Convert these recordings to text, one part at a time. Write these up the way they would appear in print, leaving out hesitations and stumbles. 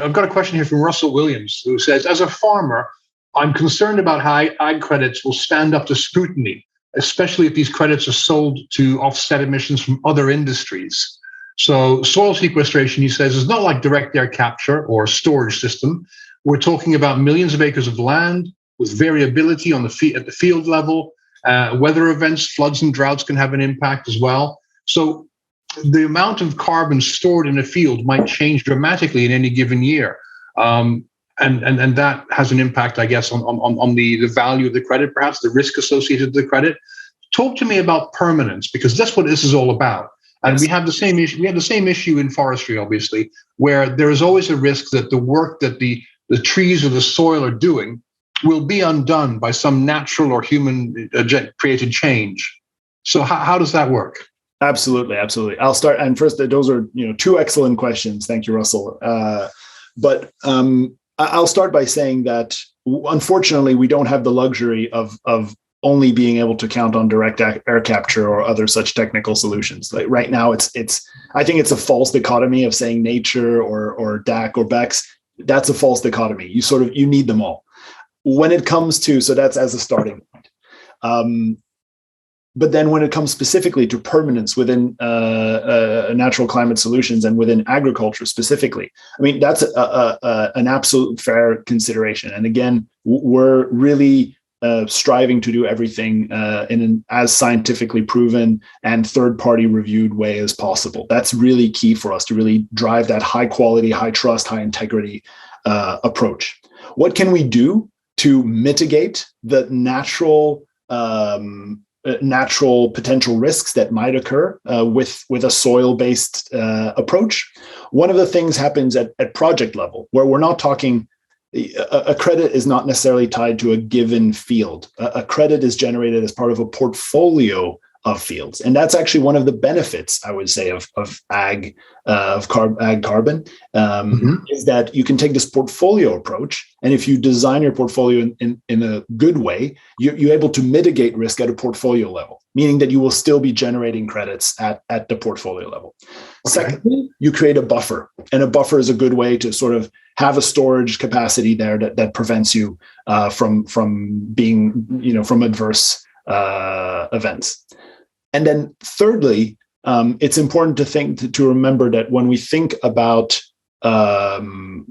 I've got a question here from Russell Williams, who says, as a farmer, I'm concerned about how ag credits will stand up to scrutiny, especially if these credits are sold to offset emissions from other industries. So soil sequestration, he says, is not like direct air capture or storage system. We're talking about millions of acres of land with variability on at the field level. Weather events, floods and droughts can have an impact as well. So the amount of carbon stored in a field might change dramatically in any given year. And that has an impact, I guess, on the value of the credit, perhaps the risk associated with the credit. Talk to me about permanence, because that's what this is all about. And we have the same issue. We have the same issue in forestry, obviously, where there is always a risk that the work that the trees or the soil are doing will be undone by some natural or human created change. So how does that work? Absolutely. I'll start. And first, those are two excellent questions. Thank you, Russell. But I'll start by saying that unfortunately, we don't have the luxury of only being able to count on direct air capture or other such technical solutions. Like right now, I think it's a false dichotomy of saying nature or DAC or BECCS. That's a false dichotomy. You need them all. When it comes to, so that's as a starting point. But then when it comes specifically to permanence within natural climate solutions and within agriculture specifically, I mean, that's an absolute fair consideration. And again, we're really striving to do everything in an as scientifically proven and third-party reviewed way as possible. That's really key for us to really drive that high quality, high trust, high integrity approach. What can we do to mitigate the natural potential risks that might occur with a soil-based approach? One of the things happens at project level, where we're not talking, a credit is not necessarily tied to a given field. A credit is generated as part of a portfolio of fields. And that's actually one of the benefits, I would say, of ag carbon, is that you can take this portfolio approach. And if you design your portfolio in a good way, you're able to mitigate risk at a portfolio level, meaning that you will still be generating credits at the portfolio level. Okay. Secondly, you create a buffer. And a buffer is a good way to sort of have a storage capacity there that prevents you from being, from adverse events. And then thirdly, it's important to remember that when we think about farming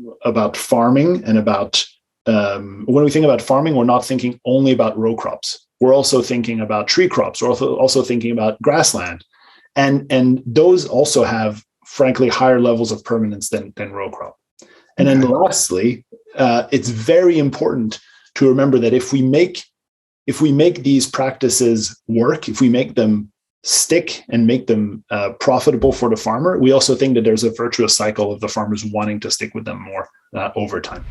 and when we think about farming, we're not thinking only about row crops. We're also thinking about tree crops. We're also thinking about grassland, and those also have, frankly, higher levels of permanence than row crop. And then lastly, it's very important to remember that if we make these practices work, if we make them stick and make them profitable for the farmer, we also think that there's a virtuous cycle of the farmers wanting to stick with them more over time.